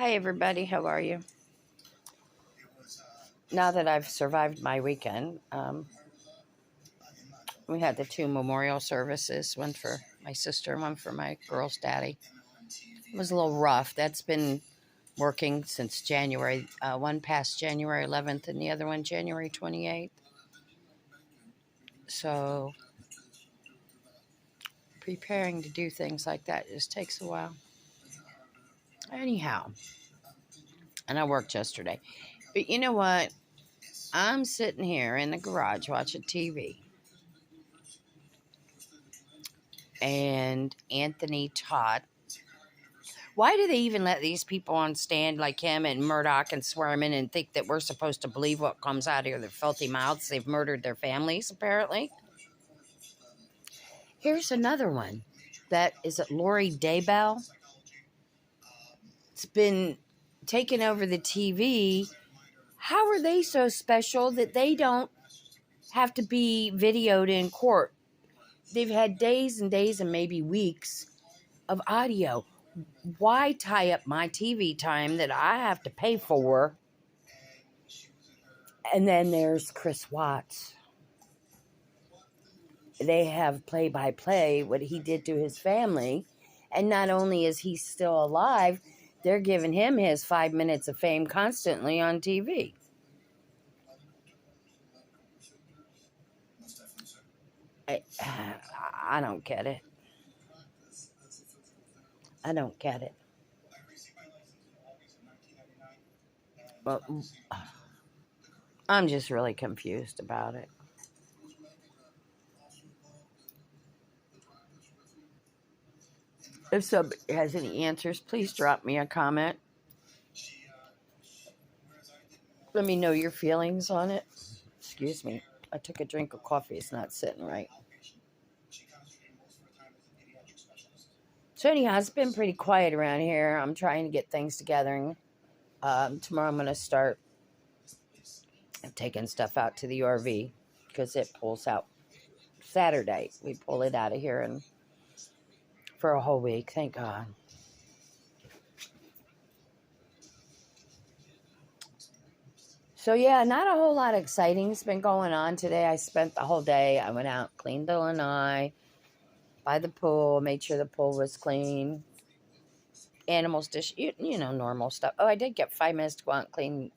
Hi, everybody. How are you? Now that I've survived my weekend, we had the two memorial services, one for my sister, one for my girl's daddy. It was a little rough. That's been working since January. One passed January 11th and the other one January 28th. So preparing to do things like that just takes a while. Anyhow, and I worked yesterday. But you know what? I'm sitting here in the garage watching TV. And Anthony Todd. Why do they even let these people on stand like him and Murdoch and Swearman and think that we're supposed to believe what comes out of their filthy mouths? They've murdered their families, apparently. Here's another one. That is it Lori Daybell. It's been taken over the TV. How are they so special that they don't have to be videoed in court? They've had days and days and maybe weeks of audio. Why tie up my TV time that I have to pay for? And then there's Chris Watts. They have play-by-play what he did to his family. And not only is he still alive, they're giving him his 5 minutes of fame constantly on TV. I don't get it. I don't get it. Well, I'm just really confused about it. If somebody has any answers, please drop me a comment. Let me know your feelings on it. Excuse me. I took a drink of coffee. It's not sitting right. So anyhow, it's been pretty quiet around here. I'm trying to get things together. Tomorrow I'm going to start taking stuff out to the RV because it pulls out Saturday. We pull it out of here and for a whole week. Thank God. So yeah, not a whole lot of exciting's been going on today. I spent the whole day. I went out, cleaned the lanai by the pool, made sure the pool was clean. Animals dish, you know, normal stuff. Oh, I did get 5 minutes to go out and clean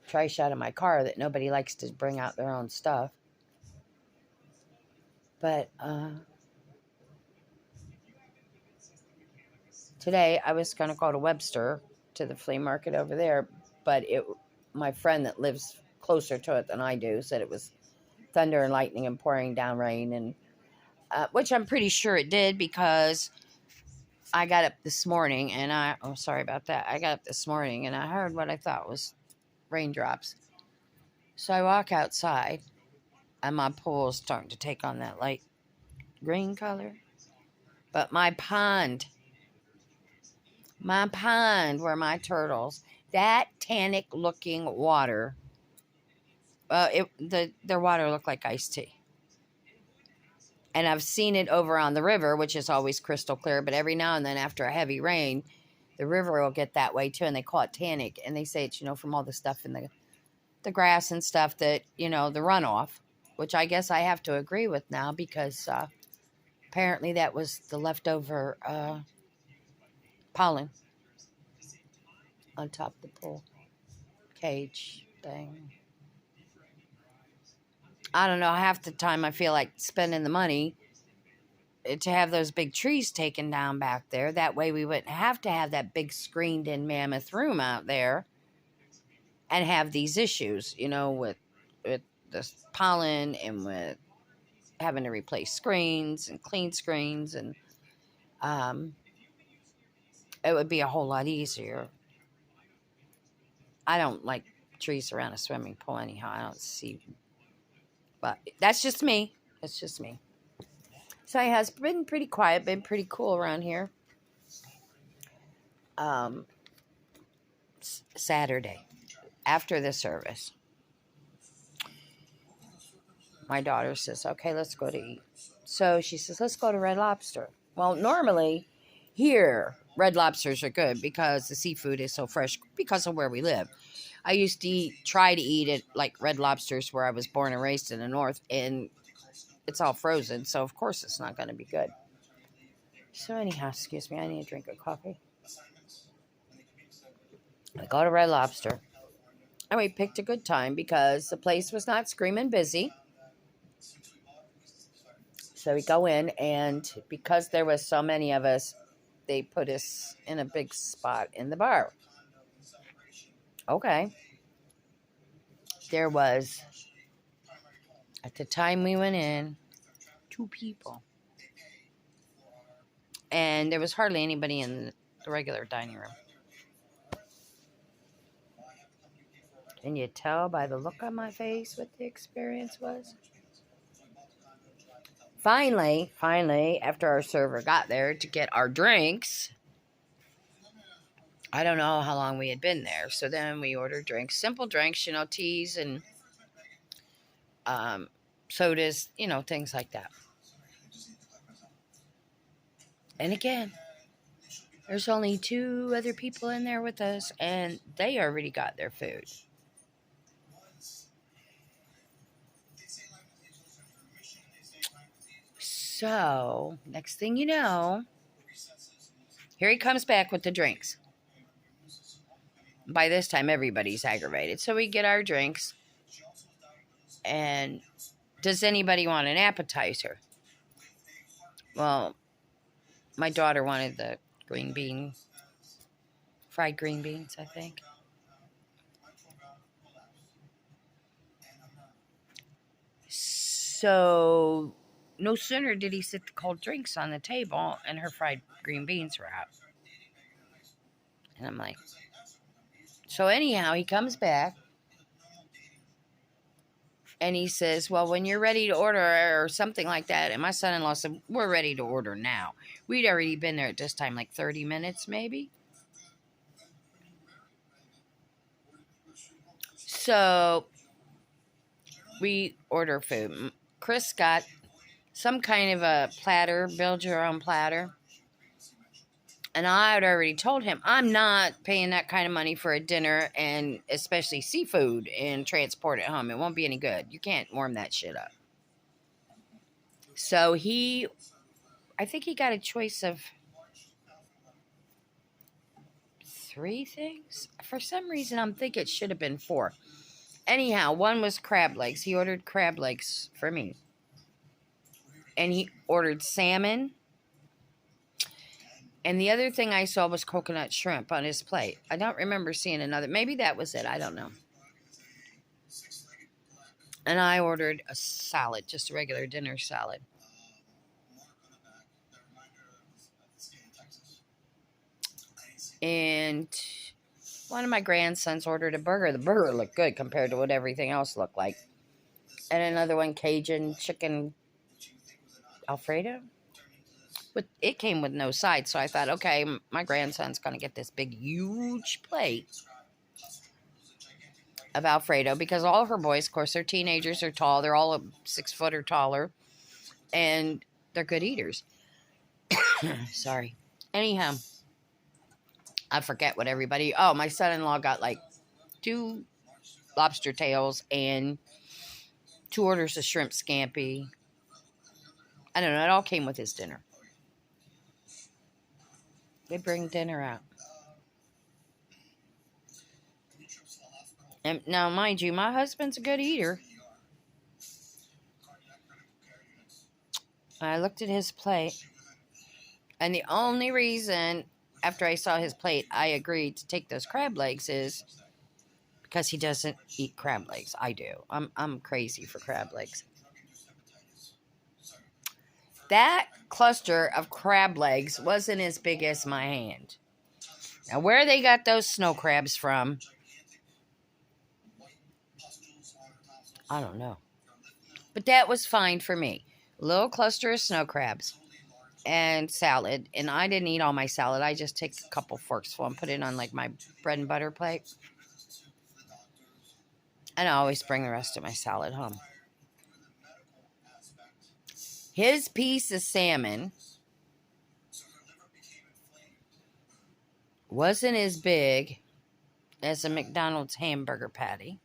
trash out of my car that nobody likes to bring out their own stuff. But today I was going to go to Webster to the flea market over there, but my friend that lives closer to it than I do said it was thunder and lightning and pouring down rain, and which I'm pretty sure it did because I got up this morning and I got up this morning and I heard what I thought was raindrops. So I walk outside and my pool is starting to take on that light green color. But my pond where my turtles, that tannic looking water, their water looked like iced tea. And I've seen it over on the river, which is always crystal clear, but every now and then after a heavy rain, the river will get that way too, and they call it tannic. And they say it's, from all the stuff in the grass and stuff that, the runoff, which I guess I have to agree with now because apparently that was the leftover pollen on top of the pool cage thing. I don't know, half the time I feel like spending the money to have those big trees taken down back there. That way we wouldn't have to have that big screened in mammoth room out there and have these issues, with the pollen and with having to replace screens and clean screens. And it would be a whole lot easier. I don't like trees around a swimming pool anyhow. I don't see. But that's just me. That's just me. So it has been pretty quiet, been pretty cool around here. Saturday, after the service, my daughter says, okay, let's go to eat. So she says, let's go to Red Lobster. Well, normally here Red Lobsters are good because the seafood is so fresh because of where we live. I used to try to eat it like Red Lobsters where I was born and raised in the north, and it's all frozen, so of course it's not going to be good. So anyhow, excuse me, I need a drink of coffee. I go to Red Lobster, and we picked a good time because the place was not screaming busy. So we go in, and because there was so many of us, they put us in a big spot in the bar. Okay. There was, at the time we went in, 2 people. And there was hardly anybody in the regular dining room. Can you tell by the look on my face what the experience was? Finally, after our server got there to get our drinks, I don't know how long we had been there. So then we ordered drinks, simple drinks, teas and sodas, things like that. And again, there's only 2 other people in there with us, and they already got their food. So, next thing you know, here he comes back with the drinks. By this time, everybody's aggravated. So we get our drinks. And does anybody want an appetizer? Well, my daughter wanted the fried green beans, I think. So no sooner did he sit the cold drinks on the table and her fried green beans were out. And I'm like, so anyhow, he comes back and he says, well, when you're ready to order or something like that. And my son-in-law said, we're ready to order now. We'd already been there at this time, like 30 minutes maybe. So we order food. Chris got some kind of a platter, build your own platter. And I had already told him, I'm not paying that kind of money for a dinner, and especially seafood, and transport it home. It won't be any good. You can't warm that shit up. So I think he got a choice of 3 things. For some reason, I'm thinking it should have been 4. Anyhow, one was crab legs. He ordered crab legs for me. And he ordered salmon. And the other thing I saw was coconut shrimp on his plate. I don't remember seeing another. Maybe that was it. I don't know. And I ordered a salad, just a regular dinner salad. And one of my grandsons ordered a burger. The burger looked good compared to what everything else looked like. And another one, Cajun chicken Alfredo. But it came with no sides, so I thought, okay, my grandson's going to get this big, huge plate of Alfredo because all of her boys, of course, they're teenagers, they're tall, they're all 6 foot or taller, and they're good eaters. Sorry. Anyhow, I forget what everybody... Oh, my son-in-law got like 2 lobster tails and 2 orders of shrimp scampi. I don't know, it all came with his dinner. They bring dinner out. And now, mind you, my husband's a good eater. I looked at his plate. And the only reason, after I saw his plate, I agreed to take those crab legs is because he doesn't eat crab legs. I do. I'm crazy for crab legs. That cluster of crab legs wasn't as big as my hand. Now, where they got those snow crabs from, I don't know. But that was fine for me. A little cluster of snow crabs and salad. And I didn't eat all my salad. I just take a couple forks full and put it on like my bread and butter plate. And I always bring the rest of my salad home. His piece of salmon wasn't as big as a McDonald's hamburger patty.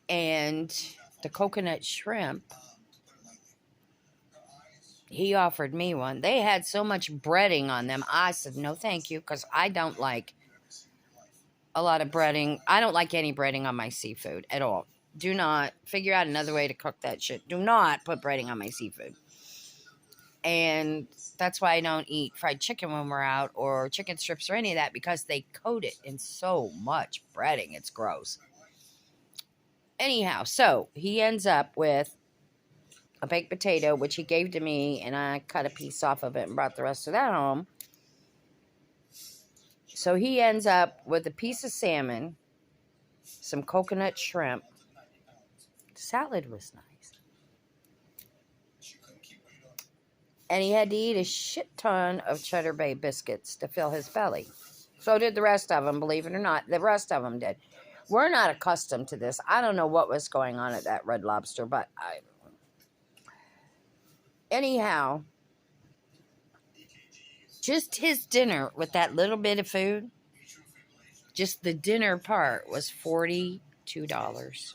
And the coconut shrimp, he offered me one. They had so much breading on them. I said, no, thank you, because I don't like a lot of breading. I don't like any breading on my seafood at all. Do not figure out another way to cook that shit. Do not put breading on my seafood. And that's why I don't eat fried chicken when we're out, or chicken strips or any of that, because they coat it in so much breading. It's gross. Anyhow, so he ends up with a baked potato, which he gave to me, and I cut a piece off of it and brought the rest of that home. So he ends up with a piece of salmon, some coconut shrimp. The salad was nice. And he had to eat a shit ton of Cheddar Bay biscuits to fill his belly. So did the rest of them, believe it or not. The rest of them did. We're not accustomed to this. I don't know what was going on at that Red Lobster, but anyhow, just his dinner with that little bit of food, just the dinner part was $42.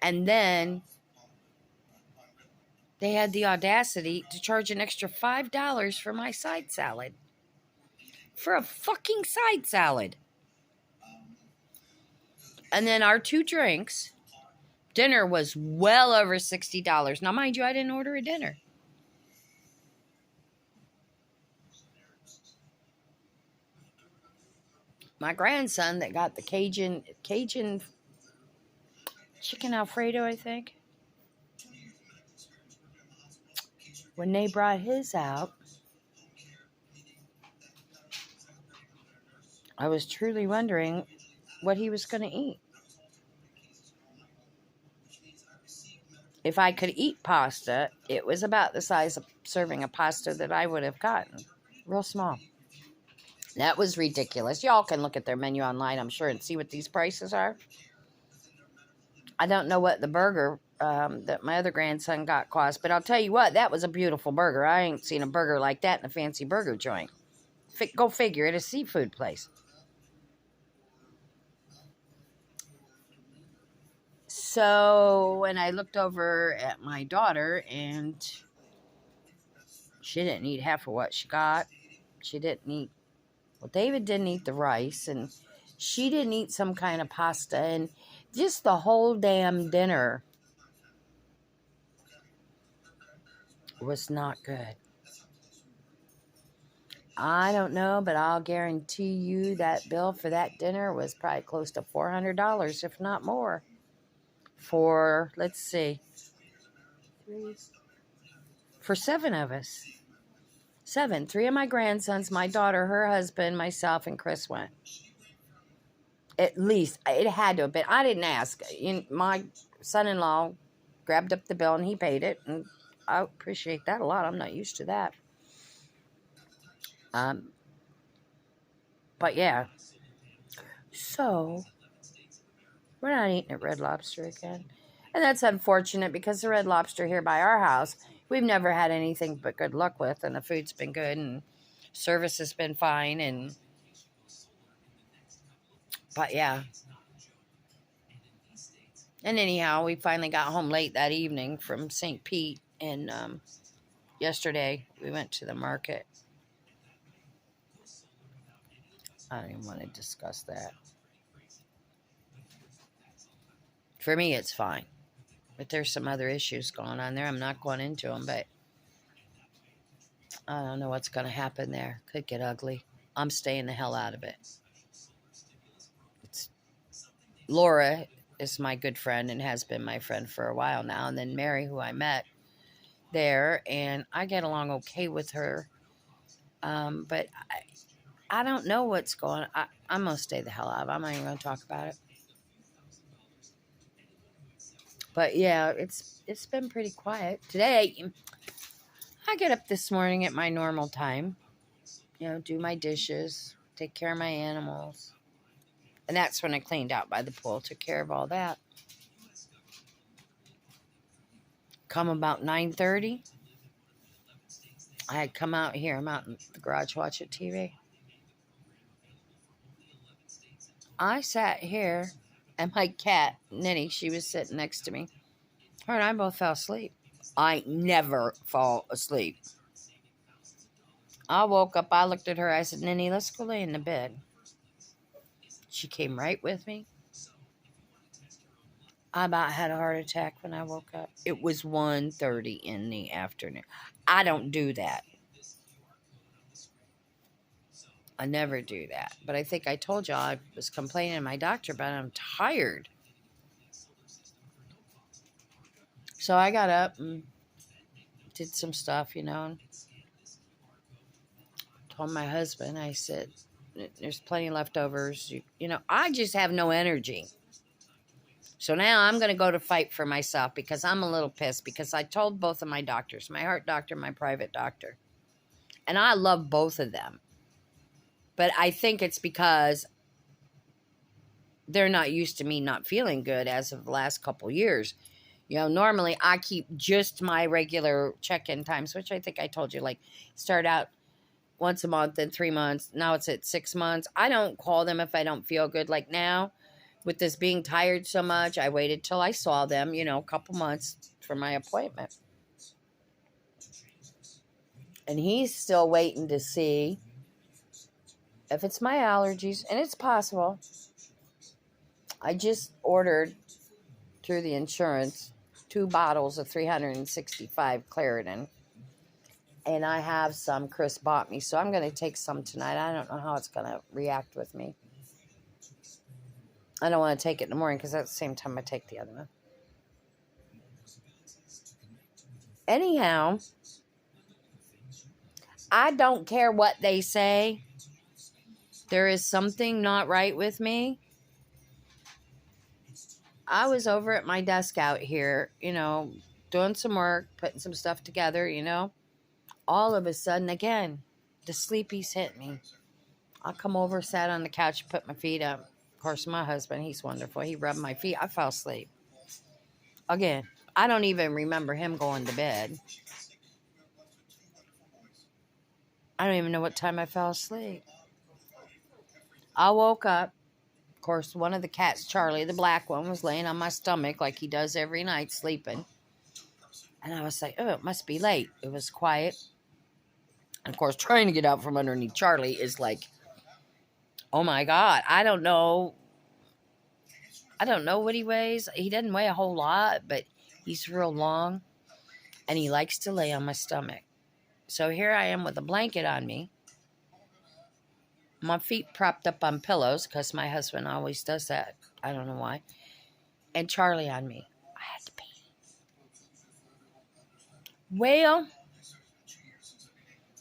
And then they had the audacity to charge an extra $5 for my side salad. For a fucking side salad. And then our 2 drinks. Dinner was well over $60. Now, mind you, I didn't order a dinner. My grandson that got the Cajun chicken Alfredo, I think. When they brought his out, I was truly wondering what he was going to eat. If I could eat pasta, it was about the size of serving of pasta that I would have gotten. Real small. That was ridiculous. Y'all can look at their menu online, I'm sure, and see what these prices are. I don't know what the burger that my other grandson got cost, but I'll tell you what, that was a beautiful burger. I ain't seen a burger like that in a fancy burger joint. Go figure, at a seafood place. So when I looked over at my daughter, and she didn't eat half of what she got. She didn't eat, well, David didn't eat the rice, and she didn't eat some kind of pasta, and just the whole damn dinner was not good. I don't know, but I'll guarantee you that bill for that dinner was probably close to $400, if not more. For, let's see, for 7 of us. 7. 3 of my grandsons, my daughter, her husband, myself, and Chris went. At least, it had to have been. I didn't ask. My son-in-law grabbed up the bill and he paid it, and I appreciate that a lot. I'm not used to that. But yeah. So, we're not eating at Red Lobster again. And that's unfortunate, because the Red Lobster here by our house, we've never had anything but good luck with, and the food's been good, and service has been fine, but yeah. And anyhow, we finally got home late that evening from St. Pete, and yesterday we went to the market. I don't even want to discuss that. For me, it's fine. But there's some other issues going on there. I'm not going into them, but I don't know what's going to happen there. Could get ugly. I'm staying the hell out of it. Laura is my good friend and has been my friend for a while now. And then Mary, who I met there, and I get along okay with her. But I don't know what's going on. I'm going to stay the hell out of it. I'm not even going to talk about it. But yeah, it's been pretty quiet. Today, I get up this morning at my normal time. Do my dishes, take care of my animals. And that's when I cleaned out by the pool, took care of all that. Come about 9:30, I had come out here. I'm out in the garage watching TV. I sat here, and my cat, Ninny, she was sitting next to me. Her and I both fell asleep. I never fall asleep. I woke up, I looked at her, I said, Ninny, let's go lay in the bed. She came right with me. I about had a heart attack when I woke up. It was 1:30 in the afternoon. I don't do that. I never do that. But I think I told you I was complaining to my doctor about it. I'm tired. So I got up and did some stuff, and told my husband, I said, there's plenty of leftovers. I just have no energy. So now I'm going to go to fight for myself because I'm a little pissed because I told both of my doctors, my heart doctor, my private doctor, and I love both of them. But I think it's because they're not used to me not feeling good as of the last couple years. Normally I keep just my regular check-in times, which I think I told you, like start out once a month, then 3 months. Now it's at 6 months. I don't call them if I don't feel good. Like now, with this being tired so much, I waited till I saw them, a couple months for my appointment. And he's still waiting to see if it's my allergies, and it's possible. I just ordered through the insurance 2 bottles of 365 Claritin. And I have some Chris bought me, so I'm going to take some tonight. I don't know how it's going to react with me. I don't want to take it in the morning because at the same time I take the other one. Anyhow, I don't care what they say. There is something not right with me. I was over at my desk out here, doing some work, putting some stuff together, All of a sudden, again, the sleepies hit me. I come over, sat on the couch, put my feet up. Of course, my husband, he's wonderful. He rubbed my feet. I fell asleep. Again, I don't even remember him going to bed. I don't even know what time I fell asleep. I woke up. Of course, one of the cats, Charlie, the black one, was laying on my stomach like he does every night, sleeping. And I was like, oh, it must be late. It was quiet. And of course, trying to get out from underneath Charlie is like, oh my God, I don't know what he weighs. He doesn't weigh a whole lot, but he's real long. And he likes to lay on my stomach. So here I am with a blanket on me. My feet propped up on pillows because my husband always does that. I don't know why. And Charlie on me. I had to pee. Well,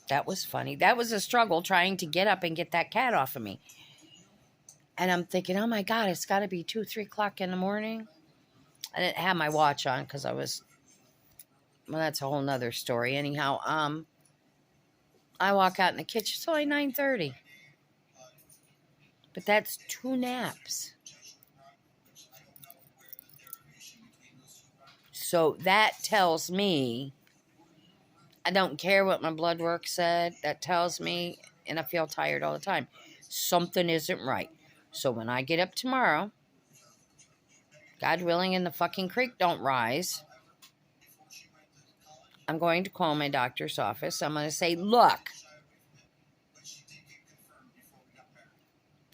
that was funny. That was a struggle trying to get up and get that cat off of me. And I'm thinking, oh my God, it's got to be 2, 3 o'clock in the morning. I didn't have my watch on because I was, well, that's a whole nother story. Anyhow, I walk out in the kitchen. It's only 9:30. But that's 2 naps. So that tells me, I don't care what my blood work said. That tells me, and I feel tired all the time, something isn't right. So when I get up tomorrow, God willing, and the fucking creek don't rise, I'm going to call my doctor's office. I'm going to say, look,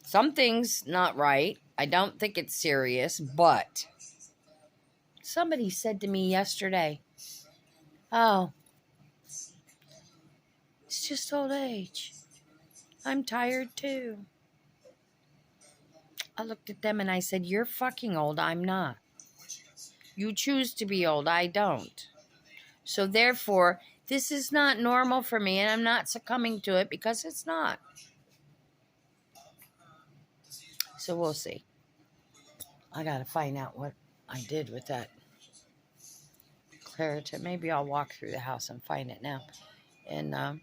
something's not right. I don't think it's serious, but somebody said to me yesterday, oh, it's just old age. I'm tired too. I looked at them and I said, you're fucking old. I'm not. You choose to be old. I don't. So therefore, this is not normal for me, and I'm not succumbing to it because it's not. So we'll see. I got to find out what I did with that Claritin. Maybe I'll walk through the house and find it now. And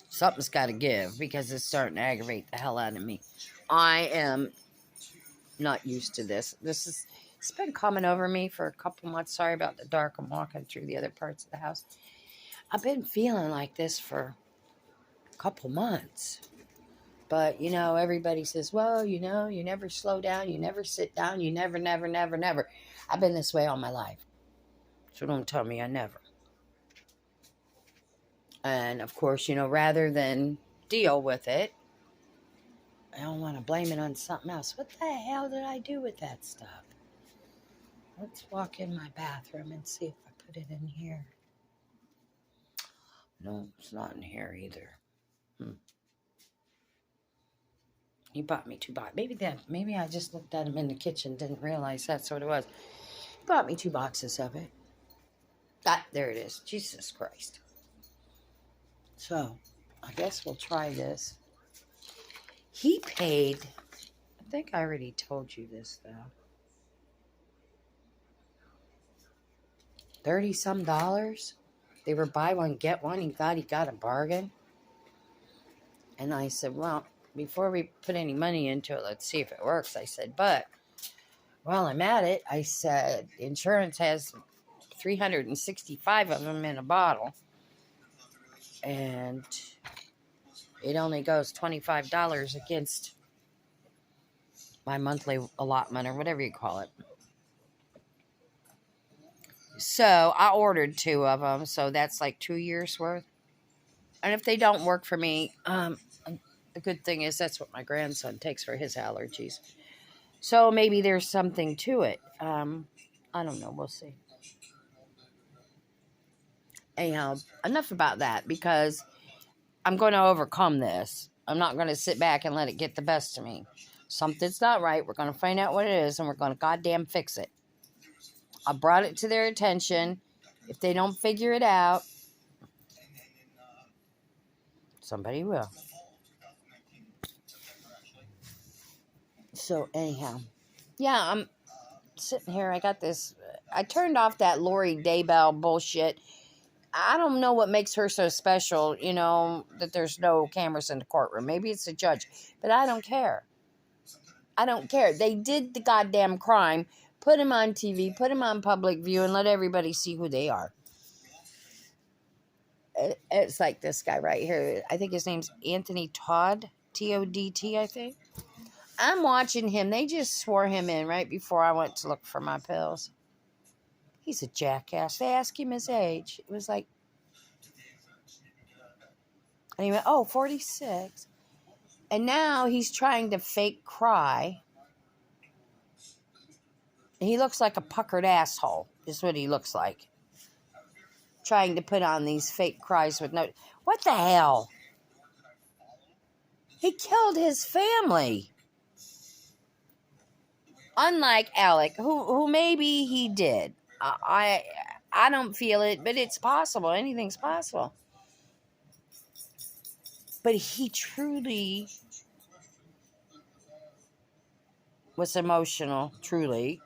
something's got to give because it's starting to aggravate the hell out of me. I am not used to this. It's been coming over me for a couple months. Sorry about the dark. I'm walking through the other parts of the house. I've been feeling like this for a couple months. But, everybody says, well, you never slow down. You never sit down. You never, never, never, never. I've been this way all my life. So don't tell me I never. And, of course, rather than deal with it, I don't want to blame it on something else. What the hell did I do with that stuff? Let's walk in my bathroom and see if I put it in here. No, it's not in here either. He bought me 2 boxes. Maybe I just looked at him in the kitchen, didn't realize that's what it was. He bought me 2 boxes of it. There it is. Jesus Christ. So, I guess we'll try this. He paid, I think I already told you this, though. $30-some. They were buy one, get one. He thought he got a bargain. And I said, well, before we put any money into it, let's see if it works. I said, but while I'm at it, I said, insurance has 365 of them in a bottle. And it only goes $25 against my monthly allotment or whatever you call it. So I ordered 2 of them. So that's like 2 years worth. And if they don't work for me, the good thing is that's what my grandson takes for his allergies. So maybe there's something to it. I don't know. We'll see. Anyhow, enough about that because I'm going to overcome this. I'm not going to sit back and let it get the best of me. Something's not right. We're going to find out what it is and we're going to goddamn fix it. I brought it to their attention. If they don't figure it out, somebody will. So anyhow, yeah, I'm sitting here. I got this. I turned off that Lori Daybell bullshit. I don't know what makes her so special, that there's no cameras in the courtroom. Maybe it's a judge, but I don't care. I don't care. They did the goddamn crime. Put him on TV, put him on public view, and let everybody see who they are. It's like this guy right here. I think his name's Anthony Todd. T-O-D-T, I think. I'm watching him. They just swore him in right before I went to look for my pills. He's a jackass. They asked him his age. It was like, and he went, 46. And now he's trying to fake cry. He looks like a puckered asshole, is what he looks like. Trying to put on these fake cries with no... What the hell? He killed his family. Unlike Alec, who maybe he did. I don't feel it, but it's possible. Anything's possible. But he truly was emotional, truly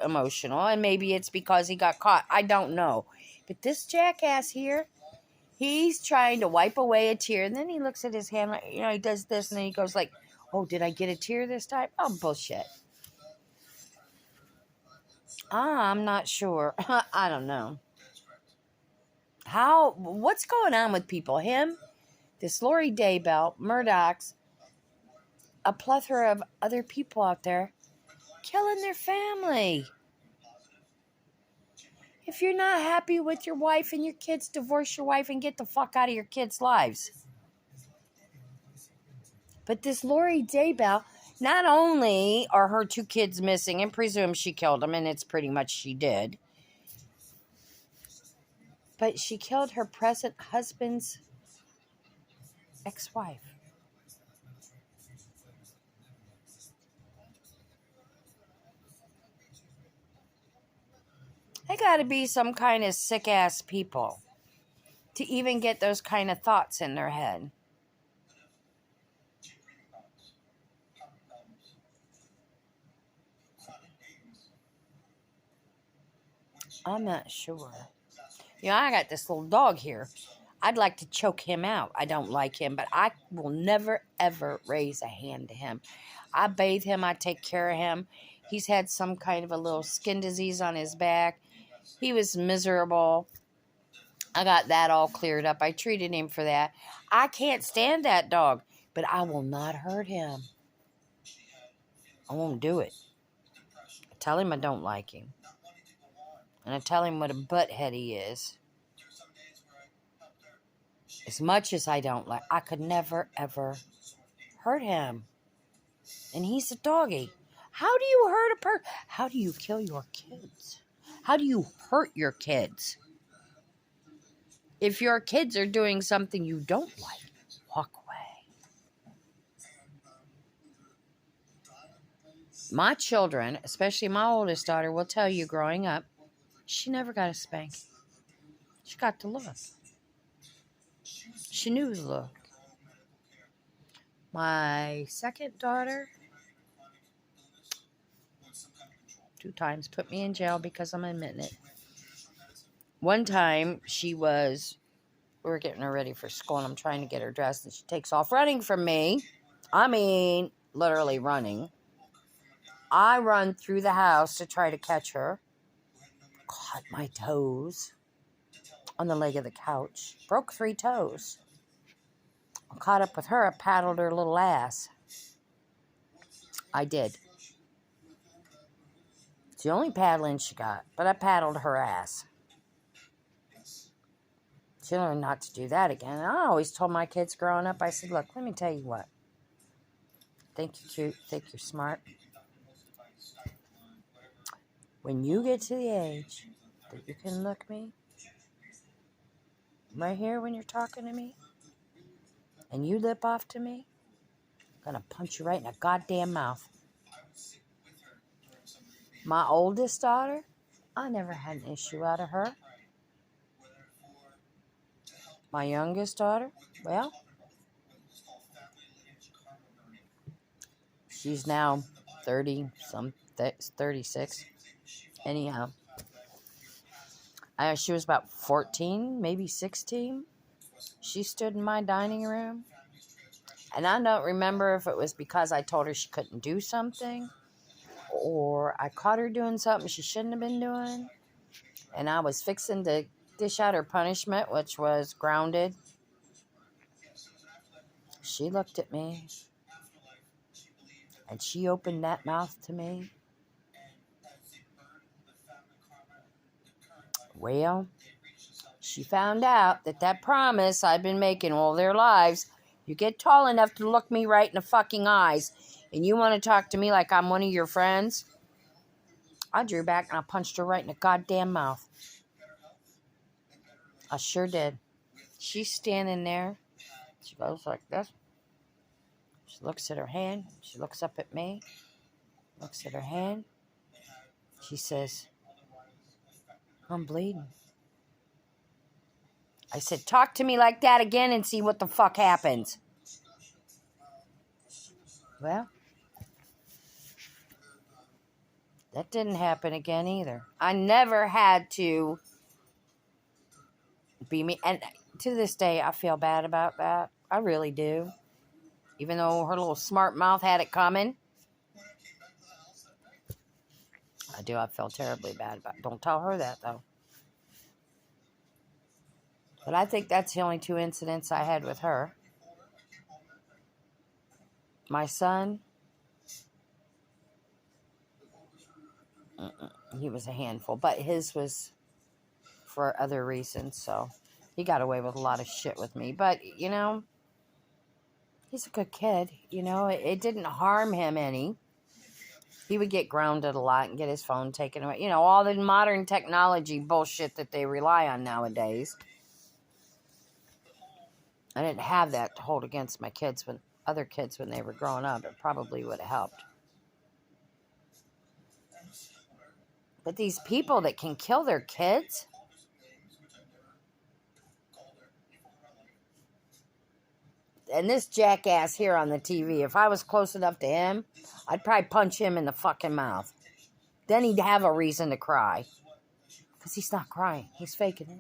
emotional. And maybe it's because he got caught. I don't know. But this jackass here, he's trying to wipe away a tear. And then he looks at his hand, like, he does this. And then he goes like, oh, did I get a tear this time? Oh, bullshit. I'm not sure. I don't know. What's going on with people? Him, this Lori Daybell, Murdoch's, a plethora of other people out there killing their family. If you're not happy with your wife and your kids, divorce your wife and get the fuck out of your kids' lives. But this Lori Daybell, not only are her 2 kids missing, and presume she killed them, and it's pretty much she did, but she killed her present husband's ex-wife. They got to be some kind of sick-ass people to even get those kind of thoughts in their head. I'm not sure. I got this little dog here. I'd like to choke him out. I don't like him, but I will never, ever raise a hand to him. I bathe him. I take care of him. He's had some kind of a little skin disease on his back. He was miserable. I got that all cleared up. I treated him for that. I can't stand that dog, but I will not hurt him. I won't do it. I tell him I don't like him. And I tell him what a butthead he is. As much as I don't like, I could never, ever hurt him. And he's a doggy. How do you hurt a person? How do you kill your kids? How do you hurt your kids? If your kids are doing something you don't like, walk away. My children, especially my oldest daughter, will tell you growing up, she never got a spanking. She got the look. She knew the look. My second daughter, 2 times put me in jail because I'm admitting it. One time we were getting her ready for school and I'm trying to get her dressed and she takes off running from me. I mean, literally running. I run through the house to try to catch her. Caught my toes on the leg of the couch. Broke 3 toes. I caught up with her. I paddled her little ass. I did. It's the only paddling she got, but I paddled her ass. She learned not to do that again. And I always told my kids growing up, I said, look, let me tell you what. Think you're cute, think you're smart. When you get to the age that you can look me right here when you're talking to me, and you lip off to me, I'm going to punch you right in the goddamn mouth. My oldest daughter, I never had an issue out of her. My youngest daughter, well, she's now 36. Anyhow, she was about 14, maybe 16. She stood in my dining room. And I don't remember if it was because I told her she couldn't do something or I caught her doing something she shouldn't have been doing. And I was fixing to dish out her punishment, which was grounded. She looked at me. And she opened that mouth to me. Well, she found out that promise I'd been making all their lives, you get tall enough to look me right in the fucking eyes, and you want to talk to me like I'm one of your friends? I drew back and I punched her right in the goddamn mouth. I sure did. She's standing there. She goes like this. She looks at her hand. She looks up at me. Looks at her hand. She says, I'm bleeding. I said, talk to me like that again and see what the fuck happens. Well, that didn't happen again either. I never had to be me. And to this day, I feel bad about that. I really do. Even though her little smart mouth had it coming. I do. I feel terribly bad about it. Don't tell her that, though. But I think that's the only 2 incidents I had with her. My son, he was a handful. But his was for other reasons, so he got away with a lot of shit with me. But, you know, he's a good kid. You know, it didn't harm him any. He would get grounded a lot and get his phone taken away. You know, all the modern technology bullshit that they rely on nowadays. I didn't have that to hold against my kids when other kids when they were growing up. It probably would have helped. But these people that can kill their kids, and this jackass here on the TV, if I was close enough to him, I'd probably punch him in the fucking mouth. Then he'd have a reason to cry. Because he's not crying. He's faking it.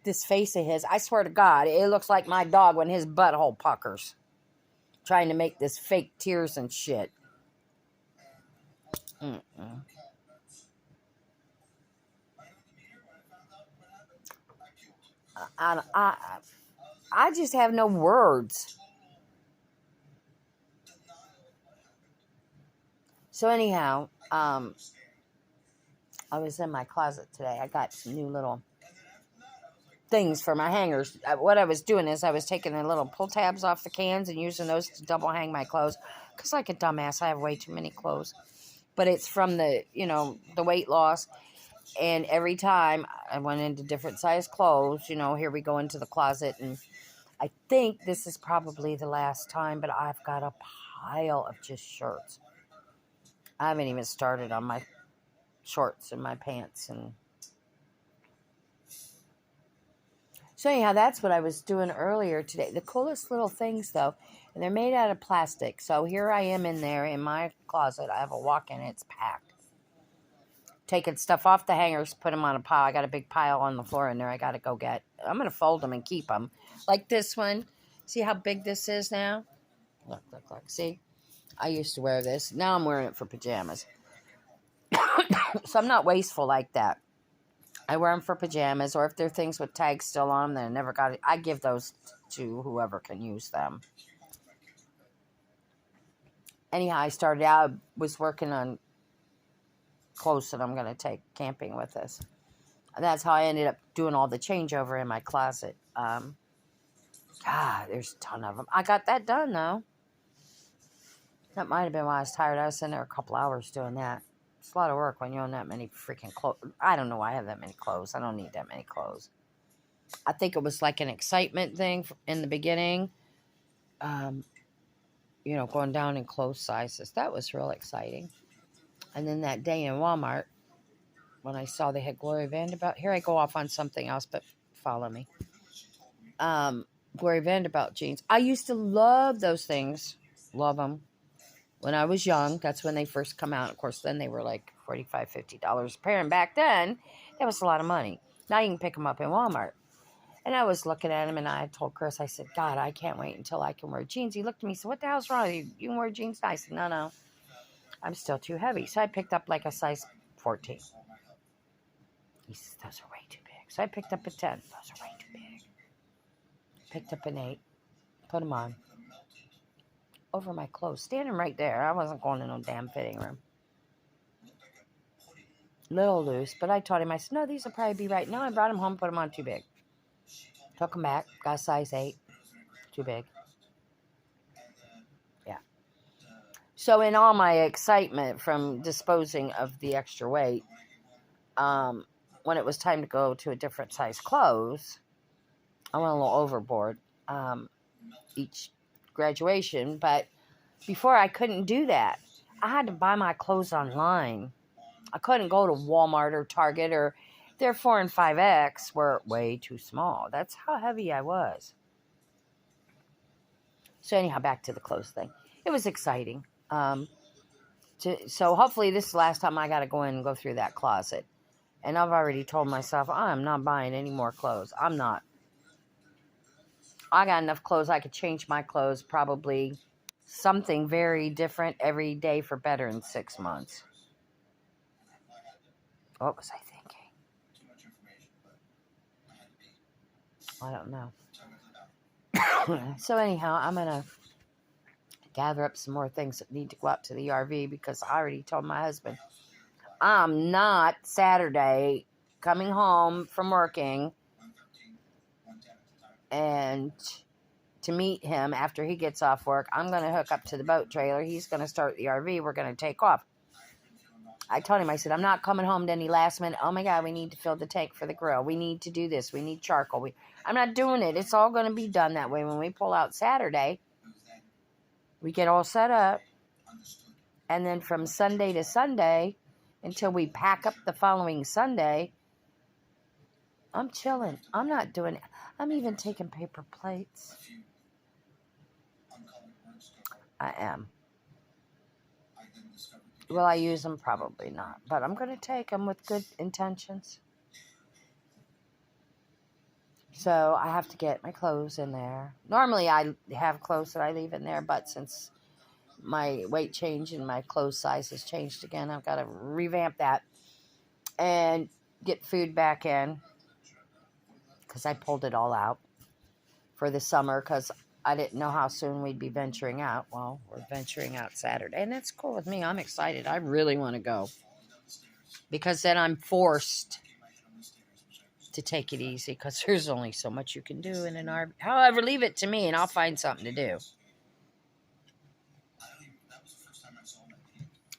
This face of his, I swear to God, it looks like my dog when his butthole puckers. Trying to make this fake tears and shit. I just have no words. So anyhow, I was in my closet today. I got some new little things for my hangers. What I was doing is I was taking the little pull tabs off the cans and using those to double hang my clothes. Because like a dumbass, I have way too many clothes. But it's from the, the weight loss. And every time I went into different size clothes, here we go into the closet. And I think this is probably the last time, but I've got a pile of just shirts. I haven't even started on my shorts and my pants. And so anyhow, that's what I was doing earlier today. The coolest little things, though, and they're made out of plastic. So here I am in there in my closet. I have a walk-in. It's packed. Taking stuff off the hangers, put them on a pile. I got a big pile on the floor in there I got to go get. I'm going to fold them and keep them. Like this one. See how big this is now? Look. See? I used to wear this. Now I'm wearing it for pajamas. So I'm not wasteful like that. I wear them for pajamas, or if there are things with tags still on them that I never got it, I give those to whoever can use them. Anyhow, I started out, was working on clothes that I'm going to take camping with us. And that's how I ended up doing all the changeover in my closet. There's a ton of them. I got that done, though. That might have been why I was tired. I was in there a couple hours doing that. It's a lot of work when you own that many freaking clothes. I don't know why I have that many clothes. I don't need that many clothes. I think it was like an excitement thing in the beginning. Going down in clothes sizes. That was real exciting. And then that day in Walmart, when I saw they had Gloria Vanderbilt. Here I go off on something else, but follow me. Gloria Vanderbilt jeans. I used to love those things. Love them. When I was young, that's when they first come out. Of course, then they were like $45, $50 a pair. And back then, that was a lot of money. Now you can pick them up in Walmart. And I was looking at them, and I told Chris, I said, God, I can't wait until I can wear jeans. He looked at me and said, what the hell's wrong with you? You can wear jeans? I said, no, I'm still too heavy. So I picked up like a size 14. He says, those are way too big. So I picked up a 10. Those are way too big. Picked up an 8. Put them on. Over my clothes. Standing right there. I wasn't going to no damn fitting room. Little loose. But I told him, I said, no, these will probably be right. No, I brought them home, put them on too big. Took them back. Got a size 8. Too big. Yeah. So in all my excitement from disposing of the extra weight, when it was time to go to a different size clothes, I went a little overboard each graduation. But before I couldn't do that. I had to buy my clothes online. I couldn't go to Walmart or Target, or their 4 and 5X were way too small. That's how heavy I was. So anyhow, back to the clothes thing. It was exciting. So hopefully this is the last time I got to go in and go through that closet. And I've already told myself, I'm not buying any more clothes. I'm not. I got enough clothes. I could change my clothes probably something very different every day for better in 6 months. What was I thinking? I don't know. So anyhow, I'm going to gather up some more things that need to go out to the RV, because I already told my husband, I'm not Saturday coming home from working and to meet him after he gets off work. I'm going to hook up to the boat trailer. He's going to start the RV. We're going to take off. I told him, I said, I'm not coming home to any last minute, oh my God, we need to fill the tank for the grill. We need to do this. We need charcoal. I'm not doing it. It's all going to be done that way. When we pull out Saturday, we get all set up. And then from Sunday to Sunday, until we pack up the following Sunday, I'm chilling. I'm not doing it. I'm even taking paper plates. I am. Will I use them? Probably not. But I'm going to take them with good intentions. So I have to get my clothes in there. Normally I have clothes that I leave in there, but since my weight changed and my clothes size has changed again, I've got to revamp that and get food back in. because I pulled it all out for the summer because I didn't know how soon we'd be venturing out. Well, we're venturing out Saturday, and that's cool with me. I'm excited. I really want to go because then I'm forced to take it easy because there's only so much you can do in an RV. However, leave it to me and I'll find something to do.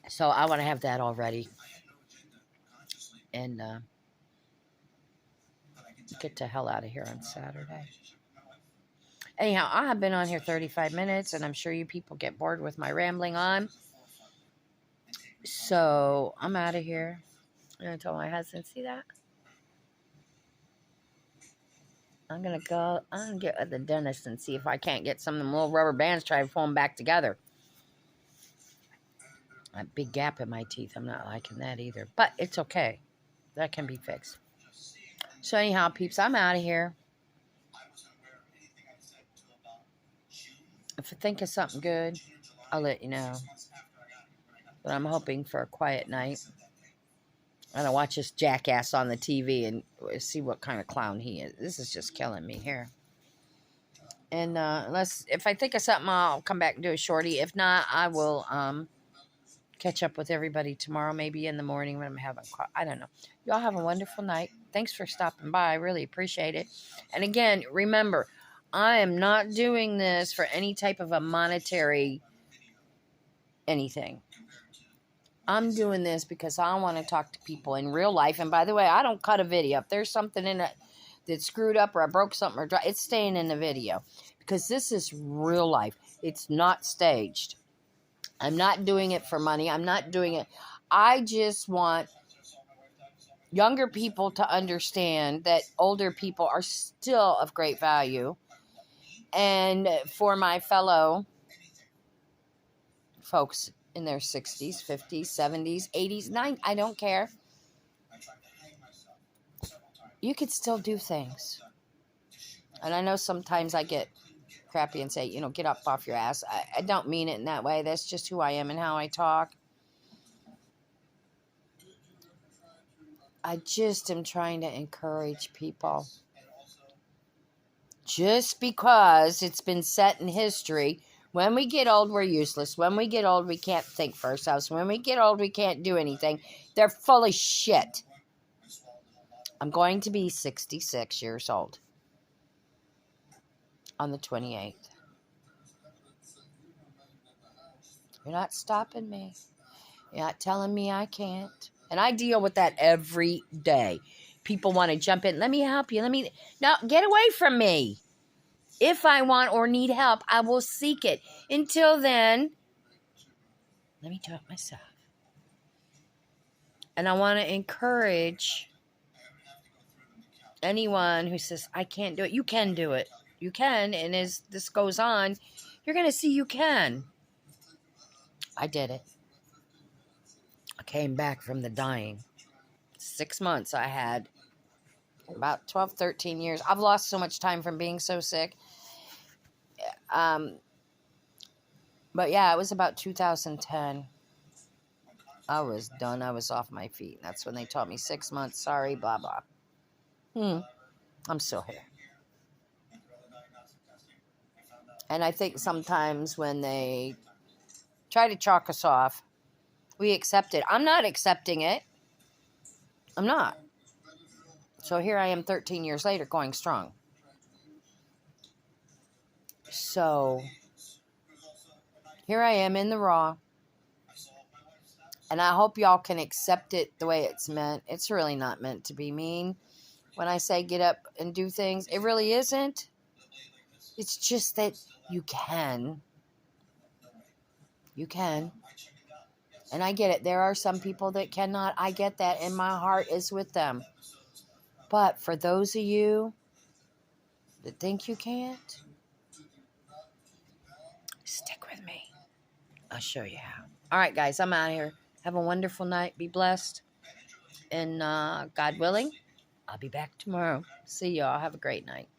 So I want to have that all ready and get the hell out of here on Saturday. Anyhow, I have been on here 35 minutes, and I'm sure you people get bored with my rambling on. So I'm out of here. I'm going to tell my husband, see that? I'm going to go, I'm going to get at the dentist and see if I can't get some of them little rubber bands, try to pull them back together. A big gap in my teeth. I'm not liking that either. But it's okay. That can be fixed. So anyhow, peeps, I'm out of here. If I think of something good, I'll let you know. But I'm hoping for a quiet night. I'm going to watch this jackass on the TV and see what kind of clown he is. This is just killing me here. And if I think of something, I'll come back and do a shorty. If not, I will catch up with everybody tomorrow, maybe in the morning when I'm having coffee. I don't know. Y'all have a wonderful night. Thanks for stopping by. I really appreciate it. And again, remember, I am not doing this for any type of a monetary anything. I'm doing this because I want to talk to people in real life. And by the way, I don't cut a video. If there's something in it that's screwed up or I broke something or it's staying in the video. Because this is real life. It's not staged. I'm not doing it for money. I'm not doing it. I just want younger people to understand that older people are still of great value. And for my fellow folks in their 60s, 50s, 70s, 80s, 90s, I don't care. You could still do things. And I know sometimes I get crappy and say, get up off your ass. I don't mean it in that way. That's just who I am and how I talk. I just am trying to encourage people. Just because it's been set in history, when we get old, we're useless. When we get old, we can't think for ourselves. When we get old, we can't do anything. They're full of shit. I'm going to be 66 years old on the 28th. You're not stopping me. You're not telling me I can't. And I deal with that every day. People want to jump in. Let me help you. No, get away from me. If I want or need help, I will seek it. Until then, let me do it myself. And I want to encourage anyone who says, I can't do it. You can do it. You can. And as this goes on, you're going to see you can. I did it. I came back from the dying. 6 months I had. About 12, 13 years. I've lost so much time from being so sick. But yeah, it was about 2010. I was done. I was off my feet. That's when they taught me 6 months. Sorry, blah, blah. I'm still here. And I think sometimes when they try to chalk us off, we accept it. I'm not accepting it. I'm not. So here I am 13 years later going strong. So here I am in the raw. And I hope y'all can accept it the way it's meant. It's really not meant to be mean. When I say get up and do things, it really isn't. It's just that you can. You can. And I get it. There are some people that cannot. I get that. And my heart is with them. But for those of you that think you can't, stick with me. I'll show you how. All right, guys, I'm out of here. Have a wonderful night. Be blessed. And God willing, I'll be back tomorrow. See y'all. Have a great night.